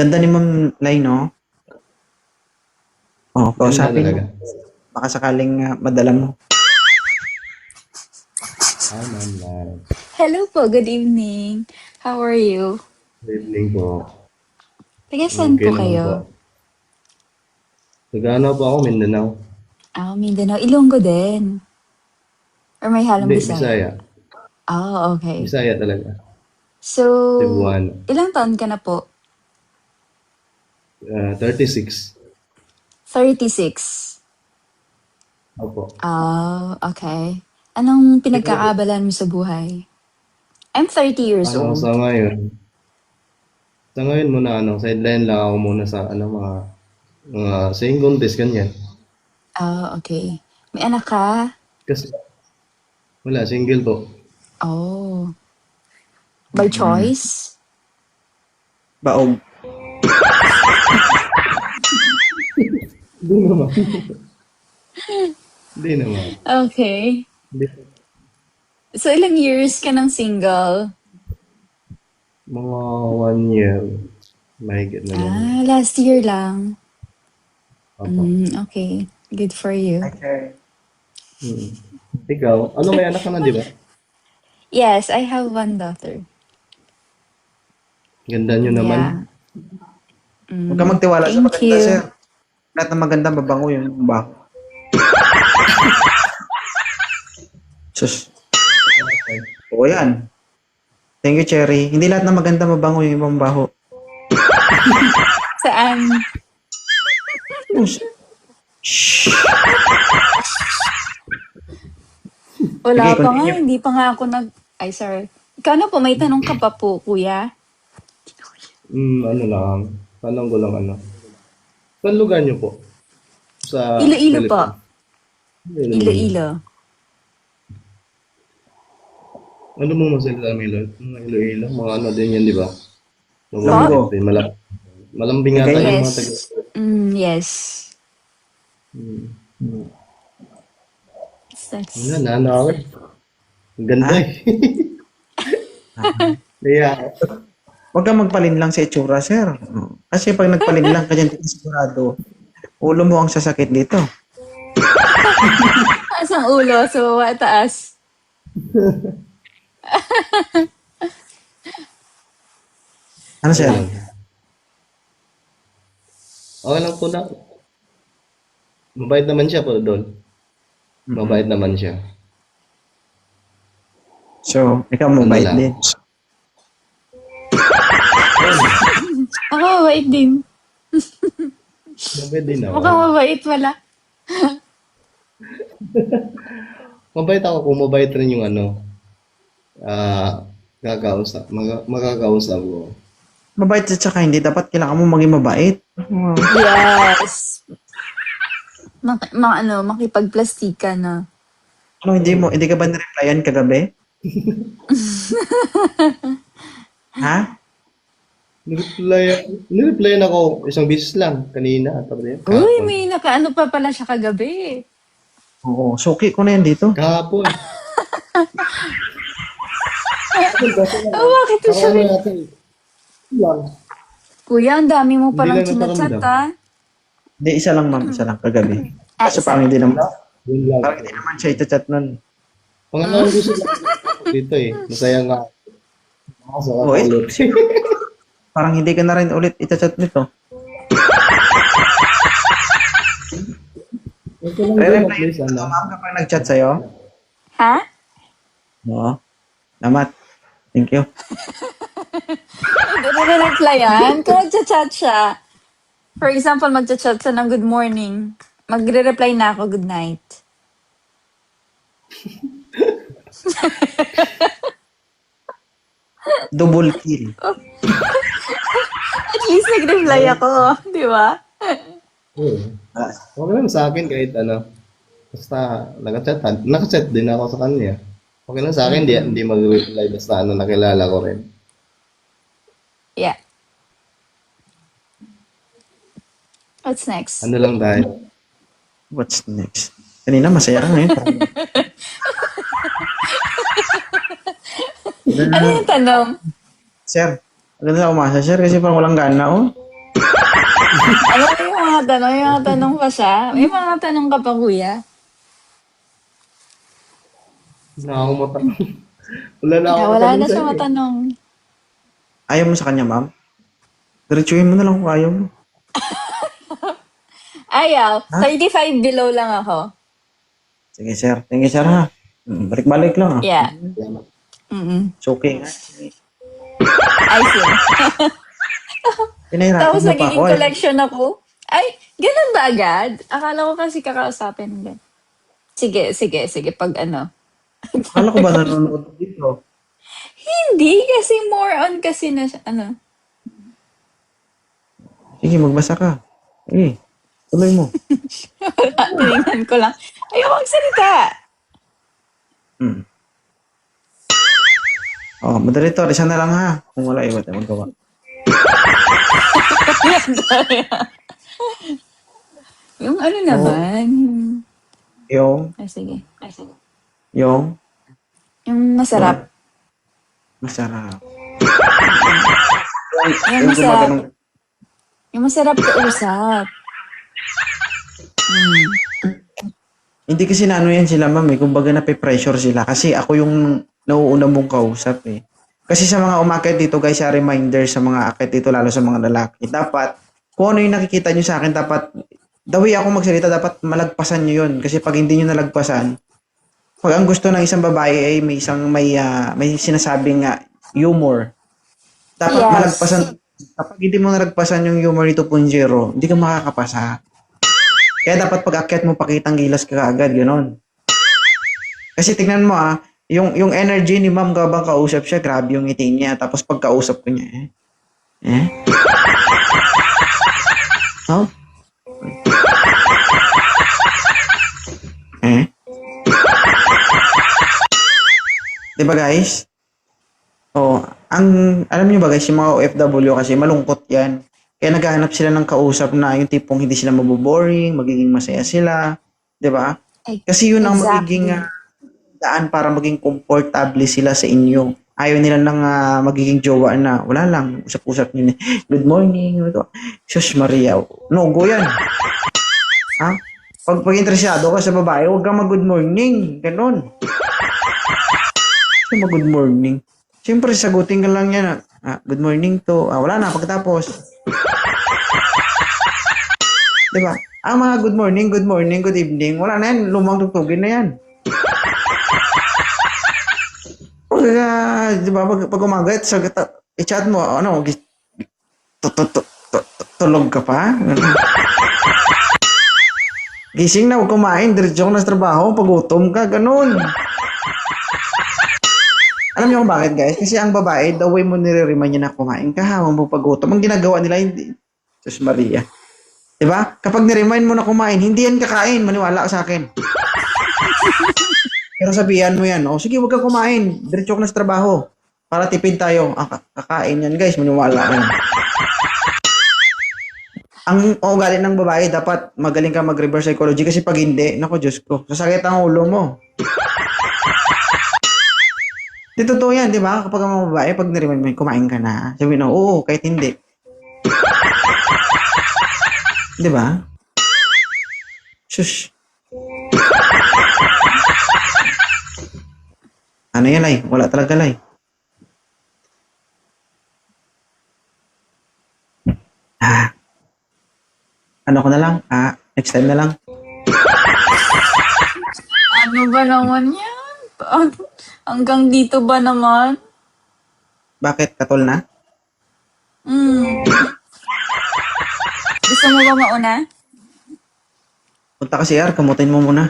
Ganda ni Ma'am Lai, no? Oh, Ganda kausapin mo. talaga. Baka sakaling madala mo. Hi, Ma'am Lai. Hello po, good evening. How are you? Good evening po. Taga saan Okay po naman po. kayo? Taga-ano po ako, Mindanao. Mindanao. Ilonggo din. Or may halong Hindi, Bisaya? Bisaya. Okay. Bisaya talaga. So, Cebuano. ilang taon ka na po? 36. 36. Opo. Okay. Anong Ikaw po? pinagkakaabalahan mo sa buhay? I'm 30 years Ano, old. sa ngayon, muna, sideline lang ako muna sa, mga singing contest, ganyan. Okay. May anak ka? Kasi, wala, single po. Oh. By choice? Baog. Hindi naman. Hindi naman. Okay. Hindi. So, ilang years ka ng single? Mga 1 year, mahigit na ganyan. Last year lang. Opo. Okay. Good for you. Okay. Hmm. Ikaw, may anak ka na, di ba? Yes, I have one daughter. Ganda nyo Yeah. naman. Huwag ka magtiwala sa Thank maganda, you. sir. Lahat ng maganda, mabango yung baho. Sus. Okay. Oo yan. Thank you, Cherry. Hindi lahat ng maganda, mabango yung ibang baho. Saan? Shh. Wala Sige, pa nga. continue. Hindi pa nga ako Ay, sorry. Ikaw na po, may tanong ka pa po, kuya. Ano lang, tanong ko lang Saan lugar nyo po? Sa Iloilo po. Philippines? Iloilo. Ano mong masalita ng Mga Iloilo? Mga ano din yan, di ba? Ilonggo. Malambing din. Malambing ata Okay. yung mga taga. Yes. Yes. That's... Wala, nanawin. Ang ganda eh. Kaya, Huwag kang magpalinlang sa itsura, sir. Kasi pag nagpalinlang ka dyan, sigurado, ulo mo ang sasakit dito. Taas ang ulo, so taas. Ano, sir? okay lang po na. Mabait naman siya po doon. Mabait naman siya. So, ikaw mabait lang? din. Ako mabait din. Mabait din ako. Mukhang mabait wala. Mabait ako kung mabait rin yung kakausap. Makakausap ko. Mabait at saka hindi. Dapat kailangan mo maging mabait. Oh. Yes. Makipagplastika na. Ano, hindi ka ba nireplyan kagabi? Ha? Nireplyan ako isang beses lang kanina. Tapos yun, Uy, kahapon. may nakaano pa pala siya kagabi. Oo, suki ko na yan dito. Kahapon. Bakit ito siya? Ano natin? Lang. Kuya, ang dami mo palang Hindi lang chinachat, naparamdam. ha? Hindi, isa lang ma'am, isa lang kagabi. Ah, Kasi isa. parang hindi naman, Yun lang. parang hindi naman siya itachat nun. Pangalawang gusto ko dito eh. Masaya nga. Sa Oo, eh. ulit. Parang hindi ka na rin ulit itachat nito. Ito lang din at Re-reply least ito ma'am kapag nag-chat sa'yo. Ha? Oo. Salamat. Thank you. Hindi mo na-replyan. Kung nagchat-chat siya, for example, magchat-chat siya ng good morning, magre-reply na ako, good night. Double kill. At least nag-reply ako, di ba? Oo. Ah, Okay lang sa akin kahit basta nakachat din ako sa kanya. Okay lang sa akin, hindi mag-reply basta nakilala ko rin. Yeah. What's next? Ano lang tayo. what's next? Kanina masaya ka ngayon. Ano yung tanong? Sir, maganda sa umasa, sir, kasi parang walang gana, oh. Ano yung mga tanong? Yung mga tanong pa siya? May mga tanong ka pa, kuya? Hindi na ako matanong. Wala na ako Wala matanong na siya sa'yo. matanong. Ayaw mo sa kanya, ma'am? Diretsuhin mo na lang kung ayaw mo. Ayaw. Ha? 35 below lang ako. Sige, sir. Thank you, sir, ha? Balik-balik lang, ah. Yeah. Salamat. Mm-mm. It's okay, ha? I see. Pinahirapan Tapos mo pa nagiging ako, eh. collection ako. Ay, ganun ba agad? Akala ko kasi kakausapin. Agad. Sige, sige, sige. Pag ano. Akala ko ba nanonood dito? Hindi, kasi more on kasi na siya, ano. Sige, magbasa ka. Sige, tuloy mo. Tinignan ko lang. Ayaw magsalita. Hmm. Oh, moderator, isa na lang, ha? Kung wala, iba tayo magawa. Yung ano naman. Yung, Ay, sige. Ay, sige. yung, Yung masarap. masarap. Yung Yung masarap. gumaganong, Yung masarap kausap. hindi kasi na ano yan sila, ma'am, eh. Kumbaga nape-pressure sila. Kasi ako yung nauuna mong kausap, eh. Kasi sa mga umakyat dito, guys, sa reminder sa mga akyat dito, lalo sa mga lalaki, dapat, kung ano yung nakikita nyo sa akin, dapat, the way ako magsalita, dapat malagpasan nyo yun. Kasi pag hindi nyo nalagpasan, pag ang gusto ng isang babae ay may isang may sinasabing humor, dapat Yes. malagpasan. Kapag hindi mo nalagpasan yung humor ni 2.0, hindi ka makakapasa. Kaya dapat pag akyat mo, pakitang gilas ka agad, gano'n. Kasi tingnan mo yung energy ni ma'am habang kausap siya, grabe yung ngiti niya. Tapos pag kausap ko niya, Oh? Diba guys? Oh, alam niyo ba guys, yung mga OFW kasi malungkot yan. Kaya naghahanap sila ng kausap na yung tipong hindi sila maboboring, magiging masaya sila. Diba? Ay, Kasi yun ang exactly. magiging daan para maging komportable sila sa inyo. Ayaw nila ng magiging jowa na wala lang, usap-usap nyo. Good morning. Sus Maria. No, go yan. Ha? Pag interesado ka sa babae, huwag kang mag-good morning. Ganon. Mag-good morning. Siyempre, sagutin ka lang yan. Good morning to. Wala na, pagkatapos. Diba? Ang mga good morning, good evening, wala na yan. Lumang tugtugin na yan. Diba, pag umaga, i-chat mo, tulog ka pa? Gising na, huwag kumain, diretso ko na sa trabaho, pagutom ka, ganun. Alam niyo kung bakit, guys? Kasi ang babae, the way mo nire-remind niya na kumain ka, huwag mo pagutom. Ang ginagawa nila, hindi. Sus Maria. Diba? Kapag niremind mo na kumain, hindi yan kakain, maniwala ka sa akin. Pero sabihan mo yan, sige, huwag ka kumain. Diretso ko na sa trabaho. Para tipid tayo. Kakain yan, guys. Maniwala ka. Ang ugali ng babae, dapat magaling ka mag-reverse psychology. Kasi pag hindi, naku, Diyos ko, sasakit ang ulo mo. Di totoo yan, di ba? Kapag ang mga babae, pag nariman mo, kumain ka na. Sabi na, oo, kahit hindi. Di ba? Shush. Ano yan, Lai? Wala talaga, Lai. Ano ko na lang? Next time na lang. Ano ba naman yan? Hanggang dito ba naman? Bakit? Katol na? Gusto mo ba mauna? Punta ka CR, kamutin mo muna.